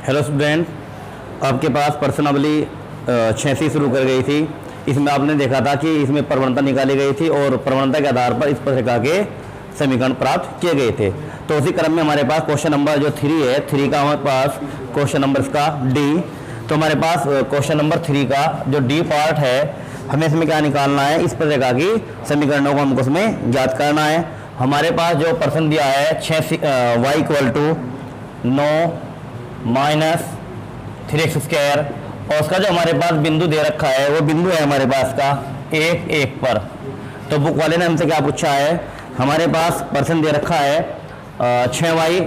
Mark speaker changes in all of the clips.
Speaker 1: Hello student, आपके पास personally 6 से शुरू कर गई थी। इसमें आपने देखा था कि इसमें प्रवणता निकाली गई थी और प्रवणता के आधार पर इस प्रकार के समीकरण प्राप्त किए गए थे। तो उसी क्रम में हमारे पास क्वेश्चन नंबर जो 3 है, 3 का हमारे पास क्वेश्चन नंबर इसका डी। तो हमारे पास क्वेश्चन नंबर 3 का जो डी पार्ट है, हमें इसमें क्या निकालना है, इस प्रकार की समीकरणों को हमको उसमें ज्ञात करना है। हमारे पास जो प्रश्न दिया है 6 y equal to 9 minus 3x² और उसका जो हमारे पास बिंदु दे रखा है वो बिंदु है हमारे पास का 1 1 पर। तो बुक वाले ने हमसे क्या पूछा है, हमारे पास प्रश्न दे रखा है 6y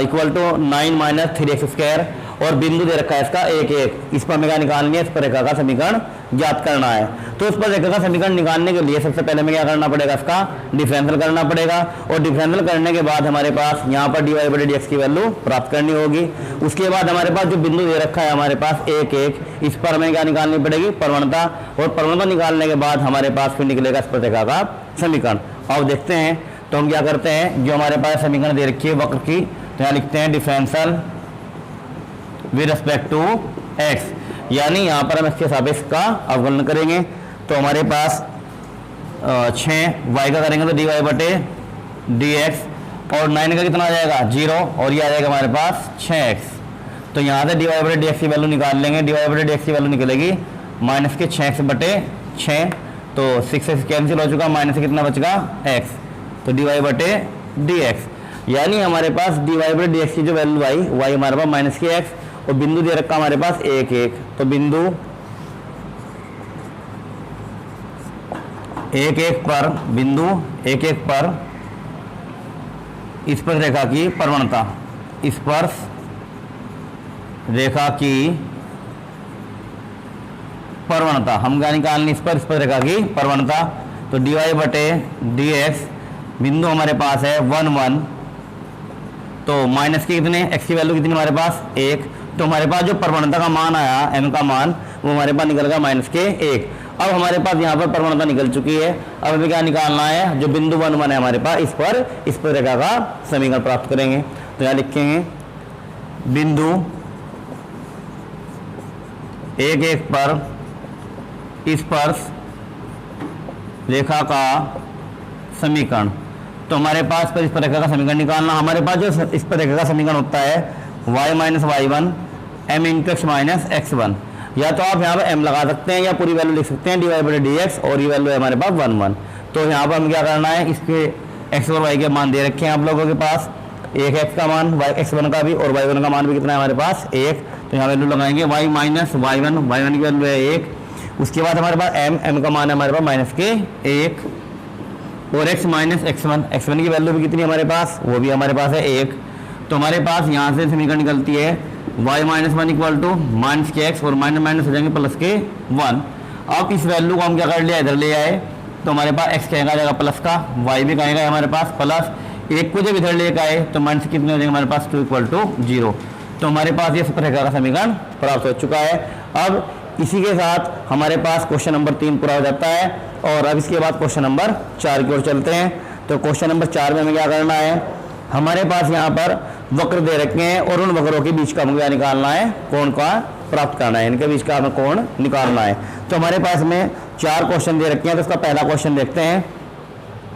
Speaker 1: equal to 9 minus 3x² और बिंदु दे रखा है इसका 1 1। इस पर हमें क्या निकालनी है, इस पर रेखा का समीकरण ज्ञात करना है। तो इस पर रेखा का समीकरण निकालने के लिए सबसे पहले हमें क्या करना पड़ेगा, इसका डिफरेंशियल करना पड़ेगा और डिफरेंशियल करने के बाद हमारे पास यहाँ पर dy/dx की वैल्यू प्राप्त करनी होगी। उसके बाद हमारे पास जो बिंदु दे रखा है हमारे पास 1 1, इस पर हमें क्या निकालनी पड़ेगी, प्रवणता। और प्रवणता निकालने के बाद हमारे पास फिर निकलेगा इस पर रेखा का समीकरण। अब देखते हैं, तो हम क्या करते हैं, जो हमारे पास समीकरण दे रखी है वक्र की, तो यहाँ लिखते हैं differential with respect to x, यानी यहाँ पर हम इसके सापेक्ष का अवकलन करेंगे। तो हमारे पास 6y का करेंगे तो dy/dx और 9 का कितना आ जाएगा 0 और ये आ जाएगा हमारे पास 6x। तो यहाँ से dy/dx की वैल्यू निकाल लेंगे। dy/dx की वैल्यू निकलेगी माइनस के 6x/6, तो 6x कैंसिल हो चुका, माइनस से कितना बचेगा x, तो dy/dx, यानी हमारे पास dy/dx की जो वैल्यू आई y हमारे पास माइनस के x और बिंदु दे रखा हमारे पास 1 1, तो बिंदु 1 1 पर, बिंदु 1 1 पर स्पर्श रेखा की प्रवणता, स्पर्श रेखा की प्रवणता हम क्या निकालनी, स्पर्श रेखा की प्रवणता। तो dy/dx बिंदु हमारे पास है 1 1, तो माइनस के कितने, x की वैल्यू कितनी हमारे पास 1, तो हमारे पास जो प्रवणता का मान आया m का मान वो हमारे पास निकल गया माइनस के 1। अब हमारे पास यहाँ पर प्रवणता निकल चुकी है। अब हमें क्या निकालना है, जो बिंदु 1 1 है हमारे पास, इस पर रेखा का समीकरण प्राप्त करेंगे। तो यहाँ लिखेंगे बिंदु 1 1 पर स्पर्श रेखा का समीकरण। तो हमारे पास पर इस पर रेखा का समीकरण निकालना, हमारे पास जो इस पर रेखा का समीकरण होता है y minus y1 m into x minus x1, या तो आप यहाँ पर m लगा सकते हैं या पूरी वैल्यू लिख सकते हैं dy/dx और ये वैल्यू है हमारे पास 1 1। तो यहाँ पर हम क्या करना है, इसके x और y के मान दे रखे हैं आप लोगों के पास, एक x का मान x1 का भी और y1 का मान भी कितना है हमारे पास 1। तो यहाँ वैल्यू लगाएंगे y माइनस y1 की वैल्यू है 1। उसके बाद हमारे पास m का मान है हमारे पास माइनस के 1 और x माइनस x1 की वैल्यू भी कितनी हमारे पास, वो भी हमारे पास है 1। तो हमारे पास यहाँ से समीकरण निकलती है y minus 1 equal to minus K x और माइनस माइनस हो जाएंगे प्लस के 1। अब इस वैल्यू को हम क्या कर लिया, इधर ले आए, तो हमारे पास x कहेगा जाएगा प्लस का, y भी कहेगा हमारे पास प्लस, 1 को जब इधर लेकर आए तो माइनस कितने हो जाएंगे हमारे पास 2 इक्वल टू 0। तो हमारे पास ये रेखा का समीकरण प्राप्त हो चुका है। अब इसी के साथ हमारे पास क्वेश्चन नंबर 3 पूरा हो जाता है और अब इसके बाद क्वेश्चन नंबर 4 की ओर चलते हैं। तो क्वेश्चन नंबर 4 में हमें क्या करना है, हमारे पास यहाँ पर वक्र दे रखे हैं और उन वक्रों के बीच का हमें क्या निकालना है, कोण का प्राप्त करना है, इनके बीच का हमें कोण निकालना है। तो हमारे पास में 4 क्वेश्चन दे रखे हैं। तो उसका पहला क्वेश्चन देखते हैं।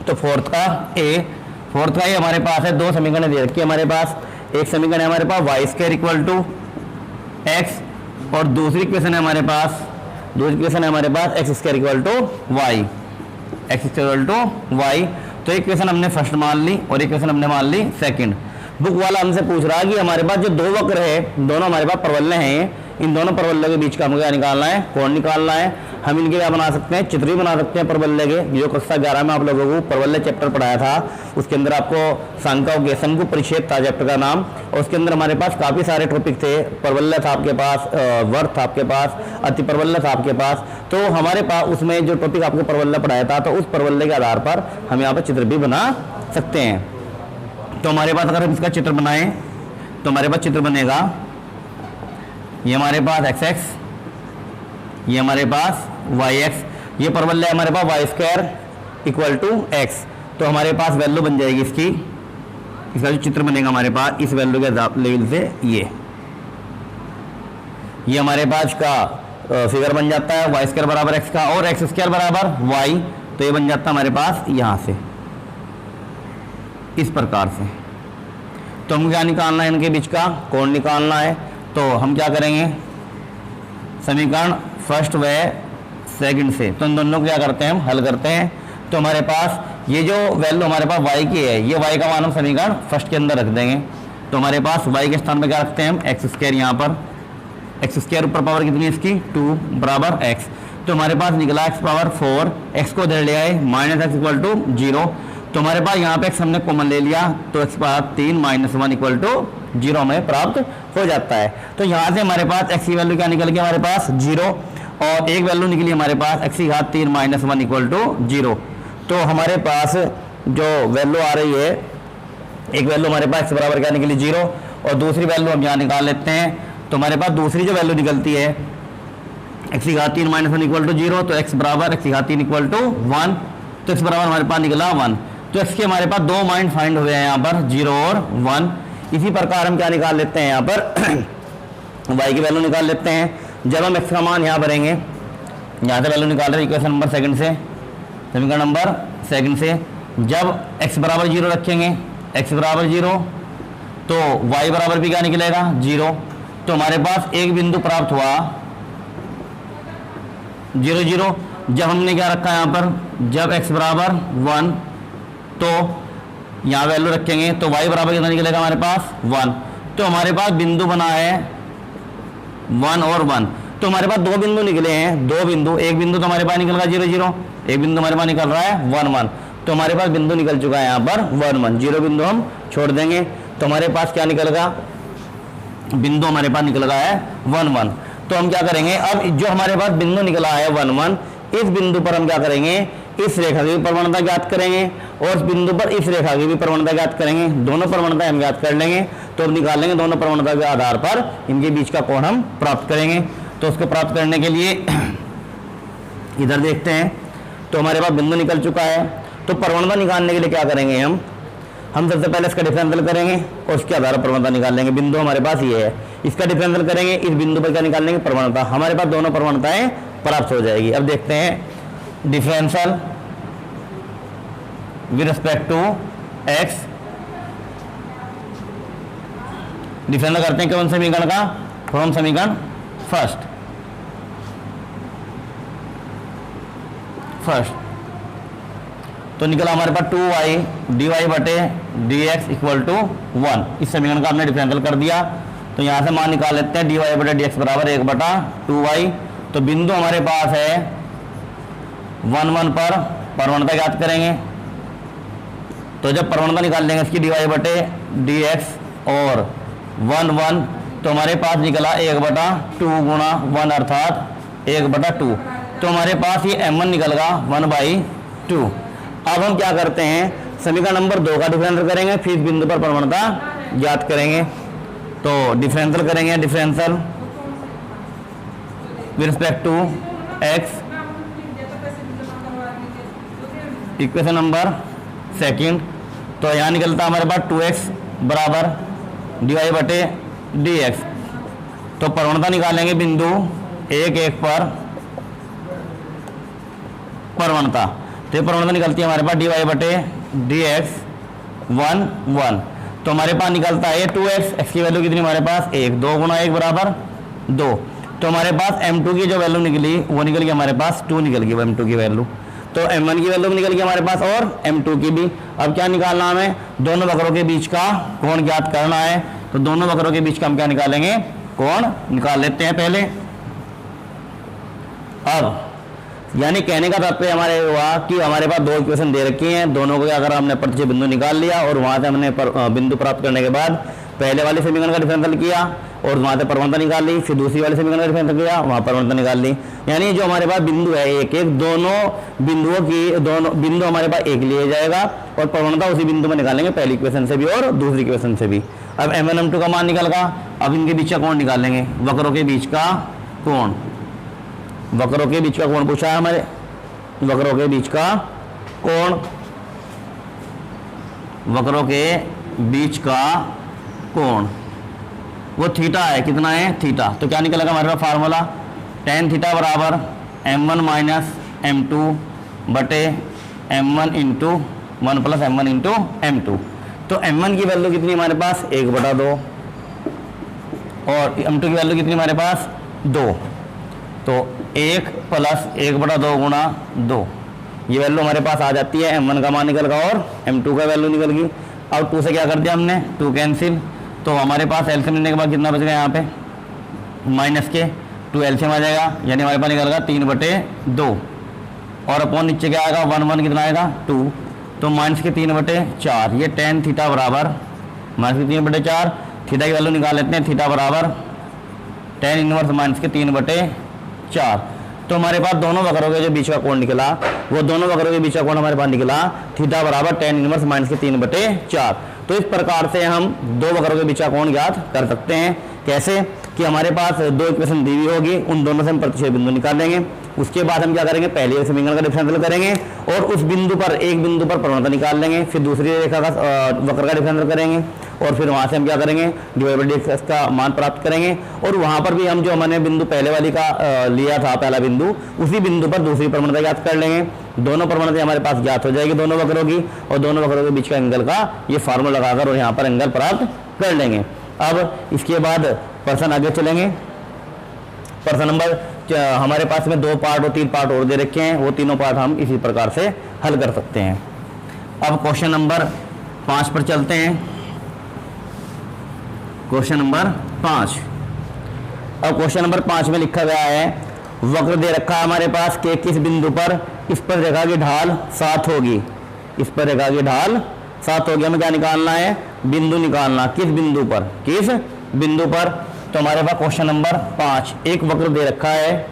Speaker 1: तो फोर्थ का ए हमारे पास है, 2 समीकरण दे रखी है हमारे पास। एक समीकरण है हमारे पास y² इक्वल टू x और दूसरी इक्वेशन है हमारे पास, x² इक्वल टू y, तो एक क्वेश्चन हमने फर्स्ट मान ली और एक क्वेश्चन हमने मान ली सेकंड। बुक वाला हमसे पूछ रहा है कि हमारे पास जो 2 वक्र है, दोनों हमारे पास परवलय हैं, इन दोनों परवलय के बीच का हमें क्या निकालना है, कोण निकालना है। हम इनके क्या बना सकते हैं, चित्र भी बना सकते हैं परवलय के। जो कक्षा 11 में आप लोगों को परवलय चैप्टर पढ़ाया था, उसके अंदर आपको सांख्यिक शंकु परिच्छेद था चैप्टर का नाम, और उसके अंदर हमारे पास काफ़ी सारे टॉपिक थे। परवलय था आपके पास, वर्त था आपके पास, अति परवलय था आपके पास। तो हमारे पास उसमें जो टॉपिक आपको परवलय पढ़ाया था, तो उस परवलय के आधार पर हम यहाँ पर चित्र भी बना सकते हैं। तो हमारे पास अगर हम इसका चित्र बनाएं तो हमारे पास चित्र बनेगा, ये हमारे पास x, ये हमारे पास yx, ये परवलय हमारे पास y² इक्वल टू x। तो हमारे पास वैल्यू बन जाएगी इसकी, इसका जो चित्र बनेगा हमारे पास इस वैल्यू के लेवल से ये ये हमारे पास का फिगर बन जाता है वाई स्क्वायर बराबर एक्स का और एक्स स्क्वायर बराबर वाई, तो ये बन जाता है हमारे पास यहाँ से इस प्रकार से। तो हम क्या निकालना है, इनके बीच का कोण निकालना है। तो हम क्या करेंगे, समीकरण फर्स्ट व सेकंड से तो इन दोनों को क्या करते हैं, हम हल करते हैं। तो हमारे पास ये जो वैल्यू हमारे पास y की है, ये y का मान हम समीकरण फर्स्ट के अंदर रख देंगे। तो हमारे पास y के स्थान पर क्या रखते हैं हम, एक्स स्क्वायर, यहाँ पर एक्स स्क्वायर ऊपर पावर कितनी है इसकी 2 बराबर x। तो हमारे पास निकला x पावर 4, x को इधर ले आए माइनस एक्स इक्वल टू 0। तो हमारे पास यहाँ पे x हमने कॉमन ले लिया, तो x power 3 minus 1 equal to 0 हमें प्राप्त हो जाता है। तो यहाँ से हमारे पास x की वैल्यू क्या निकल गई हमारे पास 0, और एक वैल्यू निकली हमारे पास x की घात 3 माइनस 1 इक्वल टू 0। तो हमारे पास जो वैल्यू आ रही है, एक वैल्यू हमारे पास x बराबर क्या निकली 0, और दूसरी वैल्यू हम यहाँ निकाल लेते हैं। तो हमारे पास दूसरी जो वैल्यू निकलती है x की घात 3 माइनस 1 इक्वल टू 0, तो x बराबर x की घात 3 इक्वल टू 1, तो x बराबर हमारे पास निकला 1। तो x के हमारे पास दो मान फाइंड हुए हैं यहाँ पर 0 और 1। इसी प्रकार हम क्या निकाल लेते हैं यहाँ पर y की वैल्यू निकाल लेते हैं। जब हम x का मान यहाँ भरेंगे, यहाँ से वैल्यू निकाल रहे हैं इक्वेशन नंबर सेकंड से, समीकरण नंबर सेकंड से, जब x बराबर 0 रखेंगे, x बराबर 0 तो y बराबर भी क्या निकलेगा 0। तो हमारे पास एक बिंदु प्राप्त हुआ 0 0। जब हमने क्या रखा है यहाँ पर, जब x बराबर 1 तो यहाँ वैल्यू रखेंगे, तो y बराबर कितना निकलेगा हमारे पास 1। तो हमारे पास बिंदु बना है 1 और 1। तो हमारे पास दो बिंदु निकले हैं, दो बिंदु, एक बिंदु तो हमारे पास निकल रहा है 0 0, एक बिंदु हमारे पास निकल रहा है 1 1। तो हमारे पास बिंदु निकल चुका है यहाँ पर 1 1, 0 बिंदु हम छोड़ देंगे। तो हमारे पास क्या निकलेगा, बिंदु हमारे पास निकल रहा है 1 1। तो हम क्या करेंगे, अब जो हमारे पास बिंदु निकला है 1 1, इस बिंदु पर हम क्या करेंगे, इस रेखा की भी प्रवणता ज्ञात करेंगे, और इस बिंदु पर इस रेखा की भी प्रवणता ज्ञात करेंगे। दोनों प्रवणता हम ज्ञात कर लेंगे, तो अब निकाल लेंगे दोनों प्रवणता के आधार पर इनके बीच का कोण हम प्राप्त करेंगे। तो उसको प्राप्त करने के लिए इधर देखते हैं। तो हमारे पास बिंदु निकल चुका है, तो प्रवणता निकालने के लिए क्या करेंगे हम सबसे पहले इसका डिफरेंशियल करेंगे और उसके आधार पर प्रवणता निकाल लेंगे। बिंदु हमारे पास ये है, इसका डिफरेंशियल करेंगे, इस बिंदु पर क्या निकाल लेंगे प्रवणता, हमारे पास दोनों प्रवणताएं प्राप्त हो जाएगी। अब देखते हैं differential with respect to x, differential करते हैं कौन समीकरण का, फ्रॉम समीकरण फर्स्ट तो निकला हमारे पास 2y dy बटे dx इक्वल टू 1। इस समीकरण का हमने डिफरेंशियल कर दिया। तो यहाँ से मान निकाल लेते हैं, dy बटे dx बराबर 1 बटा 2y। तो बिंदु हमारे पास है 1 1 पर प्रवणता ज्ञात करेंगे। तो जब प्रवणता निकाल लेंगे इसकी dy बटे dx और 1 1, तो हमारे पास निकला 1 बटा 2 गुणा 1 अर्थात 1 बटा 2। तो हमारे पास ये m1 निकल गया 1/2। अब हम क्या करते हैं, समीकरण नंबर 2 का डिफरेंशियल करेंगे, फिर इस बिंदु पर प्रवणता ज्ञात करेंगे। तो डिफरेंशियल करेंगे, differential with respect to x, equation number second. तो यहाँ निकलता हमारे पास 2x बराबर dy बटे dx। तो प्रवणता निकालेंगे बिंदु 1 1 पर प्रवणता, तो ये प्रवणता निकलती है हमारे पास dy बटे dx 1 1। तो हमारे पास निकलता है 2x, x की वैल्यू कितनी हमारे पास 1, 2 गुणा 1 बराबर 2। तो हमारे पास m2 की जो वैल्यू निकली वो निकल गई हमारे पास 2 निकल गई, वो m2 की वैल्यू। तो m1 की वैल्यू भी निकल गई हमारे पास और m2 की भी। अब क्या निकालना हमें, दोनों वक्रों के बीच का कोण ज्ञात करना है। तो दोनों वक्रों के बीच का हम क्या निकालेंगे, कोण निकाल लेते हैं पहले। अब यानी कहने का तात्पर्य हमारे हुआ कि हमारे पास दो इक्वेशन दे रखी हैं, दोनों को अगर हमने प्रतिच्छेद बिंदु निकाल लिया और वहां से हमने बिंदु प्राप्त करने के बाद पहले वाले समीकरण का डिफरेंशियल किया और वहां से प्रवणता निकाल ली, फिर दूसरी वाले समीकरण का डिफरेंशियल किया, वहां प्रवणता निकाल ली। यानी जो हमारे पास बिंदु है एक एक, दोनों बिंदु हमारे पास एक लिए जाएगा और प्रवणता उसी बिंदु में निकालेंगे, पहली इक्वेशन से भी और दूसरी इक्वेशन से भी। अब m1 m2 का मान निकल गया। अब इनके बीच का कोण निकालेंगे, वक्रों के बीच का कोण, वक्रों के बीच का कोण पूछा है हमारे, वक्रों के बीच का कोण, वक्रों के बीच का कोण। वो थीटा है, कितना है थीटा। तो क्या निकलेगा हमारे पास फार्मूला, टेन थीटा बराबर m1 माइनस m2 बटे m1 into 1 plus m1 into m2। तो m1 की वैल्यू कितनी हमारे पास 1/2 और m2 की वैल्यू कितनी हमारे पास 2। तो 1 प्लस 1/2 गुणा 2, ये वैल्यू हमारे पास आ जाती है। m1 का मान निकल गया और m2 का वैल्यू निकल गई। अब 2 से क्या कर दिया हमने, 2 कैंसिल, तो हमारे पास एलसीएम लेने के बाद कितना बच गया यहाँ पे माइनस के 2 एलसीएम आ जाएगा, यानी हमारे पास निकल गया 3/2 और अपॉन नीचे क्या आएगा 1 कितना आएगा 2, तो माइनस के 3/4। ये टेन थीटा बराबर माइनस के 3/4, थीटा की वैल्यू निकाल लेते हैं, थीटा बराबर टेन इनवर्स माइनस के 3/4। तो हमारे पास दोनों वक्रों के जो बीच का कोण निकला, वो दोनों वक्रों के बीच का कोण हमारे पास निकला थीटा बराबर टेन इनवर्स माइनस के 3/4। तो इस प्रकार से हम दो वक्रों के बीच का कोण ज्ञात कर सकते हैं। कैसे कि हमारे पास दो इक्वेशन दी हुई होगी, उन दोनों से हम प्रतिच्छेद बिंदु निकालेंगे। उसके बाद हम क्या करेंगे, पहले एक समीकरण का डिफरेंशियल करेंगे और उस बिंदु पर एक बिंदु पर प्रवणता निकाल लेंगे, फिर दूसरी रेखा का वक्र का डिफरेंशियल करेंगे और फिर वहां से हम क्या करेंगे डिवाइड बाय dx का मान प्राप्त करेंगे। और वहां पर भी हम जो हमने बिंदु पहले वाली का लिया था, पहला बिंदु, उसी बिंदु पर दूसरी प्रवणता ज्ञात कर लेंगे। दोनों प्रवणता हमारे पास ज्ञात हो जाएगी दोनों वक्रों की, और दोनों वक्रों के बीच का एंगल का ये फार्मूला लगाकर और यहाँ पर एंगल प्राप्त कर लेंगे। अब इसके बाद प्रश्न आगे चलेंगे। प्रश्न नंबर हमारे पास में 2 पार्ट और 3 पार्ट और दे रखे हैं, वो तीनों पार्ट हम इसी प्रकार से हल कर सकते हैं। अब क्वेश्चन नंबर 5 पर चलते हैं। Question number 5। अब क्वेश्चन नंबर 5 में लिखा गया है वक्र दे रखा है हमारे पास के किस बिंदु पर इस पर रेखा की ढाल 7 होगी, इस पर रेखा की ढाल 7 होगी। हमें क्या निकालना है, बिंदु निकालना, किस बिंदु पर, किस बिंदु पर। तो हमारे पास क्वेश्चन नंबर 5 एक वक्र दे रखा है,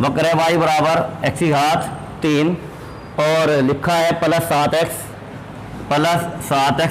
Speaker 1: वक्र है y बराबर x की घात 3 और लिखा है +7x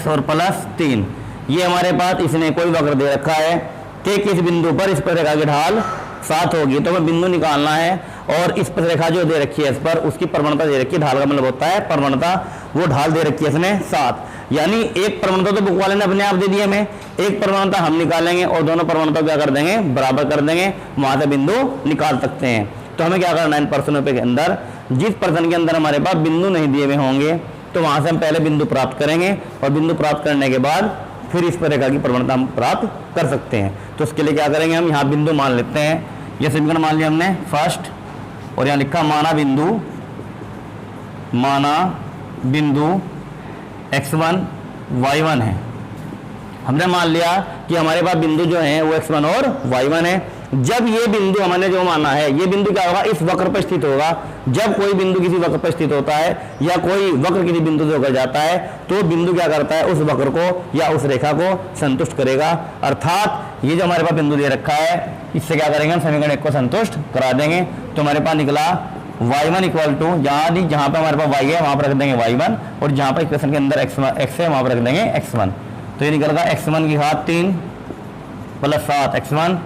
Speaker 1: और +3। ये हमारे पास इसने कोई वक्र दे रखा है कि किस बिंदु पर इस पर रेखा की ढाल 7 होगी। तो हमें बिंदु निकालना है और इस पर रेखा जो दे रखी है इस पर उसकी प्रवणता दे रखी है, ढाल का मतलब होता है प्रवणता, वो ढाल दे रखी है इसने 7। यानी एक प्रवणता तो बुक वाले ने अपने आप दे दी हमें, एक प्रवणता हम निकालेंगे और दोनों प्रवणता क्या कर देंगे, बराबर कर देंगे, वहां से बिंदु निकाल सकते हैं। तो हमें क्या करना है, इन प्रश्नों के अंदर जिस प्रश्न के अंदर हमारे पास बिंदु नहीं दिए हुए होंगे तो वहां से हम पहले बिंदु प्राप्त करेंगे और बिंदु प्राप्त करने के बाद फिर इस पर रेखा की प्रवणता हम प्राप्त कर सकते हैं। तो उसके लिए क्या करेंगे, हम यहाँ बिंदु मान लेते हैं। यह समीकरण मान लिया हमने फर्स्ट, और यहाँ लिखा माना बिंदु x1 y1 है। हमने मान लिया कि हमारे पास बिंदु जो है वो x1 और y1 है। जब ये बिंदु हमने जो माना है, ये बिंदु क्या होगा, इस वक्र पर स्थित होगा। जब कोई बिंदु किसी वक्र पर स्थित होता है या कोई वक्र किसी बिंदु से होकर जाता है तो बिंदु क्या करता है, उस वक्र को या उस रेखा को संतुष्ट करेगा। अर्थात ये जो हमारे पास बिंदु दे रखा है इससे क्या करेंगे, हम समीकरण 1 को संतुष्ट करा देंगे। तो हमारे पास निकला y1 इक्वल टू, जहाँ पे हमारे पास y है वहां पर रख देंगे y1 और जहाँ पर इक्वेशन के अंदर x है वहां पर रख देंगे x1। तो ये निकल गया x1 की घात 3 +7 x1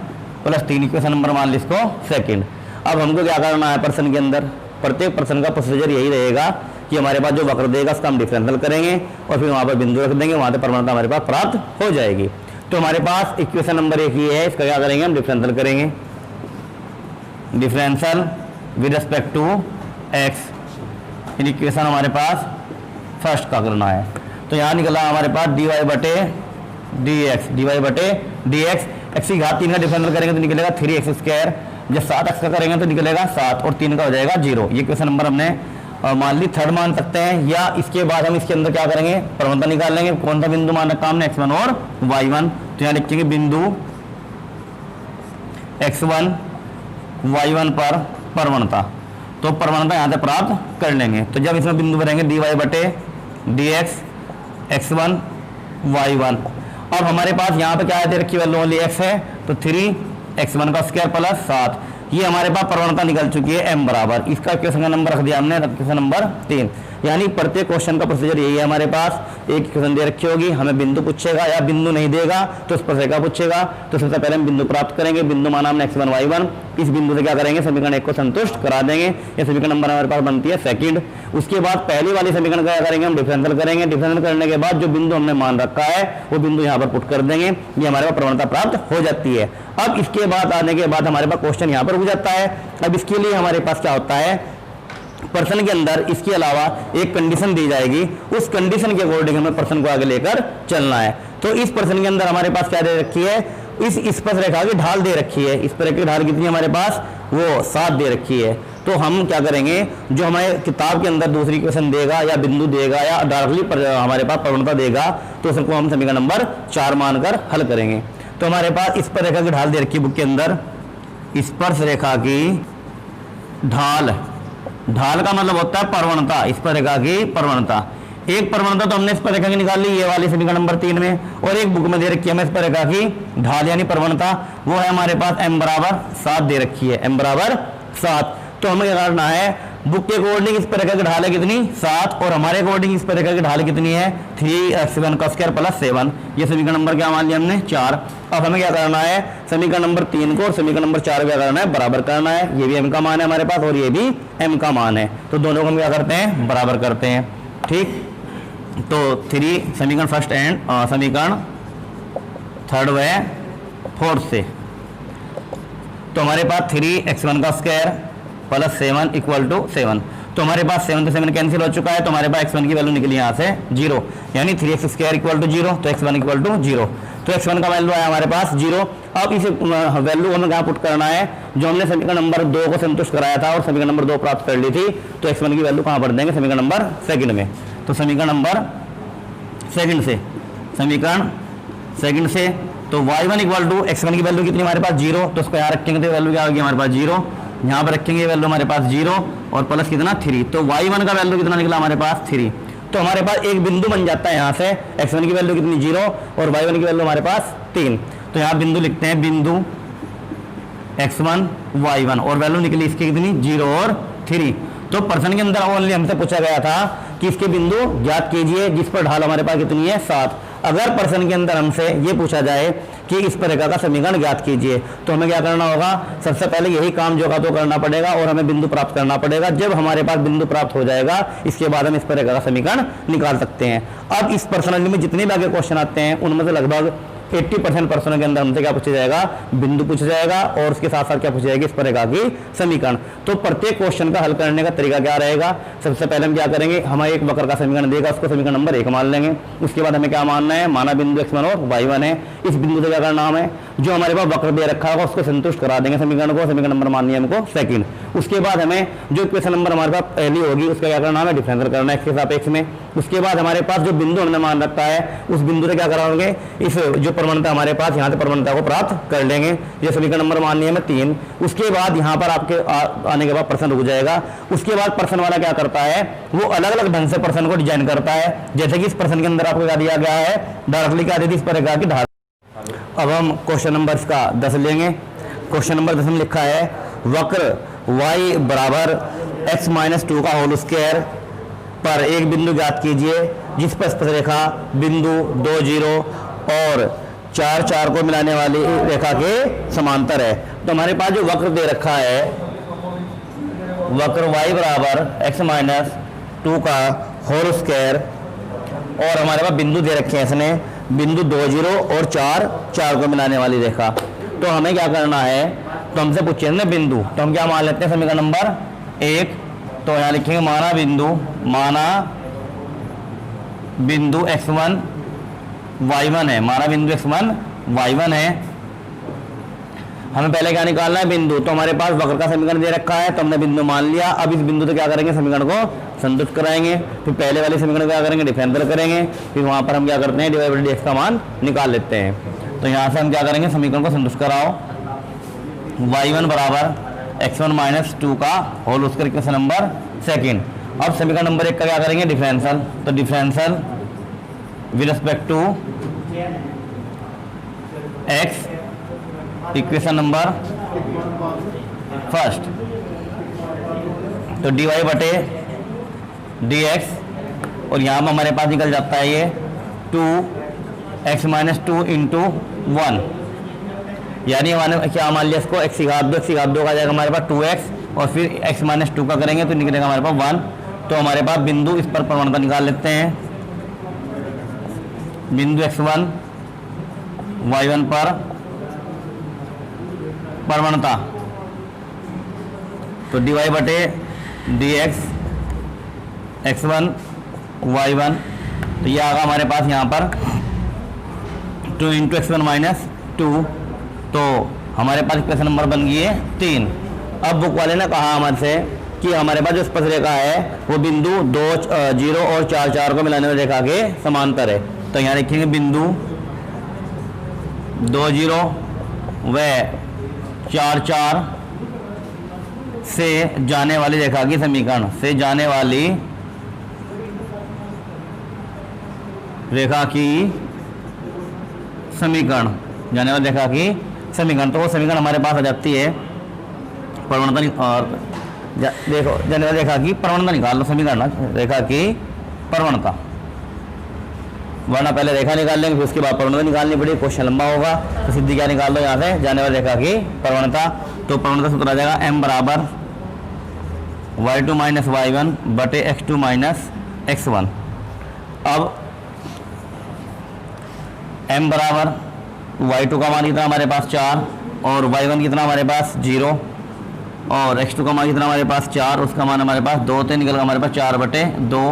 Speaker 1: +3, इक्वेशन नंबर मान ली इसको सेकंड। अब हमको क्या करना है, प्रश्न के अंदर प्रत्येक प्रश्न का प्रोसीजर यही रहेगा कि हमारे पास जो वक्र देगा उसका हम डिफरेंशियल करेंगे और फिर वहां पर बिंदु रख देंगे, वहां से प्रवणता हमारे पास प्राप्त हो जाएगी। तो हमारे पास इक्वेशन नंबर 1 ये है, इसका क्या करेंगे, हम डिफरेंशियल करेंगे, differential with respect to x। इन इक्वेशन हमारे पास फर्स्ट का करना है। तो यहाँ निकला हमारे पास dy/dx, x की घात 3 का डिफरेंशियल करेंगे तो निकलेगा 3x²। जब 7x का करेंगे तो निकलेगा 7 और 3 का हो जाएगा 0। ये क्वेश्चन नंबर हमने मान ली थर्ड मान सकते हैं, या इसके बाद हम इसके अंदर क्या करेंगे, प्रवणता निकाल लेंगे। कौन सा बिंदु मान रखा हमने, x1 और y1। तो यहाँ लिखेंगे बिंदु x1 y1 पर प्रवणता, तो प्रवणता यहाँ से प्राप्त कर लेंगे। तो जब इसमें बिंदु भरेंगे dy/dx x1 y1। अब हमारे पास यहाँ पे क्या दे रखी वैल्यू ओनली x है, तो 3x1 का स्क्वायर +7। ये हमारे पास प्रवणता निकल चुकी है m बराबर, इसका क्वेश्चन का नंबर रख दिया हमने, क्वेश्चन नंबर 3। यानी प्रत्येक क्वेश्चन का प्रोसीजर यही है हमारे पास। एक क्वेश्चन दे रखी होगी, हमें बिंदु पूछेगा या बिंदु नहीं देगा तो स्पर्शरेखा पूछेगा। तो सबसे पहले हम बिंदु प्राप्त करेंगे, बिंदु माना हमने x1 y1, इस बिंदु से क्या करेंगे, समीकरण 1 को संतुष्ट करा देंगे। ये समीकरण नंबर हमारे पास बनती है सेकंड। उसके बाद पहली वाली समीकरण क्या करेंगे, हम डिफरेंशियल करेंगे। डिफरेंशियल करने के बाद जो बिंदु हमने मान रखा है वो बिंदु यहाँ पर पुट कर देंगे, ये हमारे पास प्रवणता प्राप्त हो जाती है। अब इसके बाद आने के बाद हमारे पास क्वेश्चन यहाँ पर हो जाता है। अब इसके लिए हमारे पास क्या होता है, प्रश्न के अंदर इसके अलावा एक कंडीशन दी जाएगी, उस कंडीशन के अकॉर्डिंग हमें प्रश्न को आगे लेकर चलना है। तो इस प्रश्न के अंदर हमारे पास क्या दे रखी है, इस स्पर्शरेखा की ढाल दे रखी है। इस प्रकार की ढाल कितनी हमारे पास, वो 7 दे रखी है। तो हम क्या करेंगे, जो हमारे किताब के अंदर दूसरी क्वेश्चन देगा या बिंदु देगा या डायरेक्टली हमारे पास प्रवणता देगा तो उसको हम समीकरण नंबर 4 मानकर हल करेंगे। तो हमारे पास स्पर्शरेखा की ढाल दे रखी है बुक के अंदर, स्पर्शरेखा की ढाल, ढाल का मतलब होता है प्रवणता, स्पर्शरेखा की प्रवणता। एक प्रवणता तो हमने स्पर्शरेखा की निकाल ली, ये वाली समीकरण नंबर 3 में, और एक बुक में दे रखी है हमें स्पर्शरेखा की ढाल यानी प्रवणता, वो है हमारे पास m बराबर 7 दे रखी है, m बराबर 7। तो हमें क्या करना है, बुक के अकॉर्डिंग इस प्रकार की ढाल है कितनी, 7, और हमारे अकॉर्डिंग इस प्रकार की ढाल कितनी है, 3x1 का स्क्वायर प्लस 7। ये समीकरण नंबर क्या मान लिया हमने, 4। अब हमें क्या करना है, समीकरण नंबर 3 को और समीकरण नंबर 4 क्या करना है, बराबर करना है। ये भी m का मान है हमारे पास और ये भी m का मान है, तो दोनों को हम क्या करते हैं, बराबर करते हैं। ठीक, तो 3 समीकरण फर्स्ट एंड समीकरण थर्ड व फोर्थ से, तो हमारे पास 3x1 का स्क्वायर प्लस 7 इक्वल टू 7। तो हमारे पास 7 से 7 कैंसिल हो चुका है, तो हमारे पास x1 की वैल्यू निकली यहाँ से 0, यानी 3x स्क्वायर इक्वल टू 0, तो x1 इक्वल टू 0। तो x1 का वैल्यू आया हमारे पास 0। अब इस वैल्यू हमें कहाँ पुट करना है, जो हमने समीकरण नंबर 2 को संतुष्ट कराया था और समीकरण नंबर 2 प्राप्त कर ली थी, तो x1 की वैल्यू कहाँ भर देंगे, समीकरण नंबर सेकंड में। तो समीकरण नंबर सेकंड से, समीकरण सेकंड से, तो y1 इक्वल टू x1 की वैल्यू कितनी हमारे पास 0, तो उसको यहाँ रखेंगे तो वैल्यू क्या होगी हमारे पास 0, यहाँ पर रखेंगे वैल्यू हमारे पास 0 और प्लस कितना 3, तो y1 का वैल्यू कितना निकला हमारे पास 3। तो हमारे पास एक बिंदु बन जाता है यहाँ से, x1 की वैल्यू कितनी 0 और y1 की वैल्यू हमारे पास 3। तो यहाँ बिंदु लिखते हैं, बिंदु x1 y1 और वैल्यू निकली इसकी कितनी 0 और 3। तो प्रश्न के अंदर ओनली हमसे पूछा गया था कि इसके बिंदु ज्ञात कीजिए जिस पर ढाल हमारे पास कितनी है 7। अगर प्रश्न के अंदर हमसे ये पूछा जाए कि इस प्रकार का समीकरण ज्ञात कीजिए, तो हमें क्या करना होगा, सबसे पहले यही काम जो का तो करना पड़ेगा और हमें बिंदु प्राप्त करना पड़ेगा। जब हमारे पास बिंदु प्राप्त हो जाएगा, इसके बाद हम इस प्रकार का समीकरण निकाल सकते हैं। अब इस पर्सनली में जितने भी आगे क्वेश्चन आते हैं उनमें से लगभग 80% प्रश्नों के अंदर हमसे क्या पूछा जाएगा, बिंदु पूछा जाएगा और उसके साथ साथ क्या पूछा जाएगा, इस प्रकार की समीकरण। तो प्रत्येक क्वेश्चन का हल करने का तरीका क्या रहेगा, सबसे पहले हम क्या करेंगे, हमें एक वक्र का समीकरण देगा, उसको समीकरण नंबर 1 मान लेंगे। उसके बाद हमें क्या मानना है, माना बिंदु x1 और y1 है, इस बिंदु से क्या करना हमें, जो हमारे पास वक्र दे रखा होगा उसको संतुष्ट करा देंगे समीकरण को, समीकरण नंबर मान लिया हमको सेकंड। उसके बाद हमें जो इक्वेशन नंबर हमारे पास पहली होगी उसका क्या करना है, डिफरेंशियल करना है इसके सापेक्ष में। उसके बाद हमारे पास जो बिंदु हमने मान रखा है उस बिंदु से क्या कराओगे, इस जो प्रवणता हमारे पास यहाँ से प्रवणता को प्राप्त कर लेंगे। ये समीकरण नंबर मान लिया हमें 3। उसके बाद यहाँ पर आपके आने के बाद प्रश्न रुक जाएगा। उसके बाद प्रश्न वाला क्या करता है, वो अलग अलग ढंग से प्रश्न को डिजाइन करता है। जैसे कि इस प्रश्न के अंदर आपको क्या दिया गया है, डायरेक्टली क्या दी थी, इस प्रकार की ढाल। अब हम क्वेश्चन नंबर इसका 10 लेंगे। क्वेश्चन नंबर 10 में लिखा है, वक्र y बराबर x-2 का होल स्क्वायर पर एक बिंदु ज्ञात कीजिए जिस पर स्पर्शरेखा बिंदु 2 0 और 4 4 को मिलाने वाली रेखा के समांतर है। तो हमारे पास जो वक्र दे रखा है, वक्र y बराबर x-2 का होल स्क्वायर और हमारे पास बिंदु दे रखे हैं इसने, बिंदु 2 0 और 4 4 को मिलाने वाली रेखा। तो हमें क्या करना है, तो हमसे पूछे ना बिंदु, तो हम क्या मान लेते हैं, समीकरण नंबर 1। तो यहाँ लिखेंगे माना बिंदु x1 y1 है, माना बिंदु x1 y1 है। हमें पहले क्या निकालना है, बिंदु। तो हमारे पास वक्र का समीकरण दे रखा है, तो हमने बिंदु मान लिया। अब इस बिंदु से क्या करेंगे, समीकरण को संतुष्ट कराएंगे। फिर पहले वाले समीकरण क्या करेंगे, डिफरेंशियल करेंगे। फिर वहां पर हम क्या करते हैं, डिवाइड बाय dx का मान निकाल लेते हैं। तो यहाँ से हम क्या करेंगे, समीकरण को संतुष्ट कराओ, y1 बराबर x1-2 का होल स्क्वायर क्वेश्चन नंबर सेकंड। अब समीकरण नंबर 1 का क्या करेंगे, डिफरेंशियल। तो differential with respect to x equation number first, तो dy बटे dx, और यहाँ पर हमारे पास निकल जाता है ये 2x माइनस 2 इंटू 1, यानी हमारे क्या मान लिया इसको x घात 2 का जाएगा हमारे पास 2x, और फिर x माइनस 2 का करेंगे तो निकलेगा हमारे पास 1। तो हमारे पास बिंदु इस पर प्रवणता निकाल लेते हैं। बिंदु x1 y1 पर प्रवणता, तो dy बटे dx x1 y1, तो ये आगा हमारे पास यहाँ पर 2 इंटू एक्स वन माइनस 2, तो हमारे पास इक्वेशन नंबर बन गई है 3। अब बुक वाले ने कहा हमारे से कि हमारे पास जो स्पर्श रेखा है वो बिंदु 2 0 और 4 4 को मिलाने वाली रेखा के समांतर है। तो यहाँ लिखेंगे बिंदु 2 0 व 4 4 से जाने वाली रेखा की समीकरण, से जाने वाली रेखा की समीकरण, जाने वाली रेखा की समीकरण, तो वो समीकरण हमारे पास आ जाती है प्रवणता, और देखो जाने वाली रेखा की प्रवणता निकाल लो, समीकरण रेखा की प्रवणता, वरना पहले रेखा निकाल लेंगे फिर उसके बाद प्रवणता निकालनी पड़ेगी, क्वेश्चन लंबा होगा। तो सीधी क्या निकाल दो यहाँ से, जाने वाली रेखा की प्रवणता, तो प्रवणता सूत्र आ जाएगा m बराबर y2 माइनस y1 बटे x2 माइनस x1। अब m बराबर y2 का मान कितना हमारे पास 4, और y1 कितना हमारे पास 0, और x2 का मान कितना हमारे पास 4, उसका मान हमारे पास 2 से निकल हमारे पास 4 बटे 2,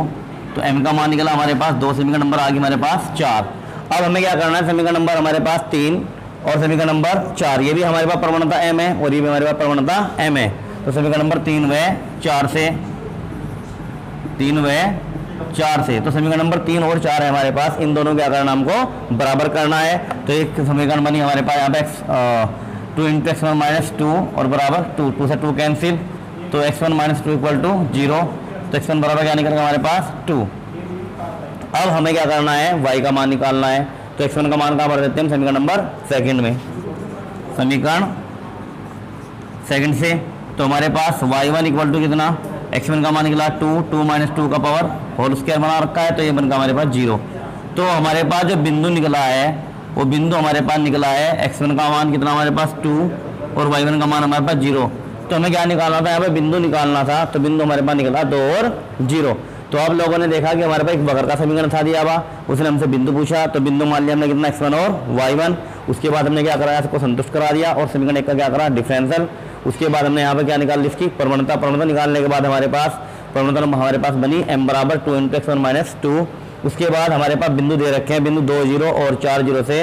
Speaker 1: तो m का मान निकला हमारे पास 2, समीकरण नंबर आ गई हमारे पास 4। अब हमें क्या करना है, समीकरण नंबर हमारे पास 3 और समीकरण नंबर 4, ये भी हमारे पास प्रवणता m है और ये भी हमारे पास प्रवणता m है। तो समीकरण नंबर 3 व 4 से, 3 व 4 से, तो समीकरण नंबर 3 और 4 है हमारे पास, इन दोनों क्या करना हमको बराबर करना है। तो एक समीकरण बनी हमारे पास यहाँ पे 2 इंटू एक्स वन माइनस 2 और बराबर 2, 2 से 2 कैंसिल, तो x1 माइनस 2 इक्वल टू 0, तो x1 बराबर क्या निकलेगा हमारे पास 2। अब हमें क्या करना है, y का मान निकालना है, तो x1 का मान कहाँ भर देते हैं हम, समीकरण नंबर सेकंड में, समीकरण सेकंड से, तो हमारे पास y1 इक्वल टू कितना, x1 का मान निकला 2, 2 माइनस 2 का पावर होल स्क्वायर बना रखा है, तो ये बनकर हमारे पास 0। तो हमारे पास जो बिंदु निकला है वो बिंदु हमारे पास निकला है x1 का मान कितना हमारे पास 2 और y1 का मान हमारे पास 0। तो हमें क्या निकालना था, यहाँ पे बिंदु निकालना था, तो बिंदु हमारे पास निकला 2 और 0। तो अब लोगों ने देखा कि हमारे पास एक वक्र का समीकरण था दिया हुआ, उसने हमसे बिंदु पूछा, तो बिंदु मान लिया हमने कितना x1 और y1, उसके बाद हमने क्या कराया, इसको संतुष्ट करा दिया और समीकरण एक का क्या करा, डिफरेंशियल। उसके बाद हमने यहाँ पे क्या निकाल ली, इसकी प्रवणता, प्रवणता निकालने के बाद हमारे पास प्रवणता हमारे पास बनी m बराबर 2 इंटू एक्स वन माइनस 2। उसके बाद हमारे पास बिंदु दे रखे हैं, बिंदु 2 0 और 4 0 से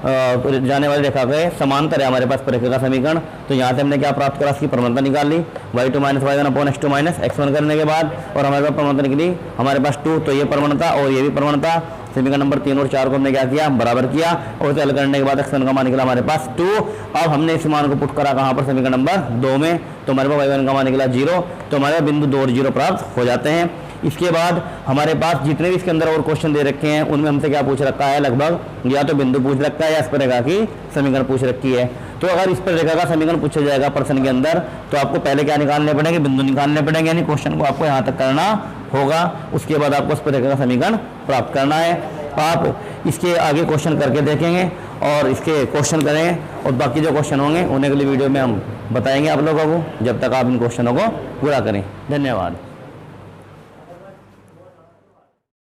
Speaker 1: जाने वाली रेखा के समांतर है हमारे पास रेखा का समीकरण। तो यहाँ से हमने क्या प्राप्त करा, इसकी प्रवणता निकाल ली, y2 minus y1 upon x2 minus x1 करने के बाद, और हमारे पास प्रवणता निकली हमारे पास 2, तो ये प्रवणता और ये भी प्रवणता, समीकरण नंबर 3 और 4 को हमने क्या किया, बराबर किया, और इसे हल करने के बाद x1 का मान निकला हमारे पास 2। अब हमने इस मान को पुट करा कहाँ पर, समीकरण नंबर 2 में, तो हमारे पास y1 का मान निकला 0, तो हमारे बिंदु 2 और 0 प्राप्त हो जाते हैं। इसके बाद हमारे पास जितने भी इसके अंदर और क्वेश्चन दे रखे हैं उनमें हमसे क्या पूछ रखा है, लगभग या तो बिंदु पूछ रखा है या इस पर रेखा की समीकरण पूछ रखी है। तो अगर इस पर रेखा का समीकरण पूछा जाएगा प्रश्न के अंदर, तो आपको पहले क्या निकालने पड़ेंगे, बिंदु निकालने पड़ेंगे, यानी क्वेश्चन को आपको यहाँ तक करना होगा। उसके बाद आपको इस पर रेखा का समीकरण प्राप्त करना है। आप इसके आगे क्वेश्चन करके देखेंगे और इसके क्वेश्चन करेंगे, और बाकी जो क्वेश्चन होंगे उन्हें अगली वीडियो में हम बताएंगे आप लोगों को, जब तक आप इन क्वेश्चनों को पूरा करें। धन्यवाद।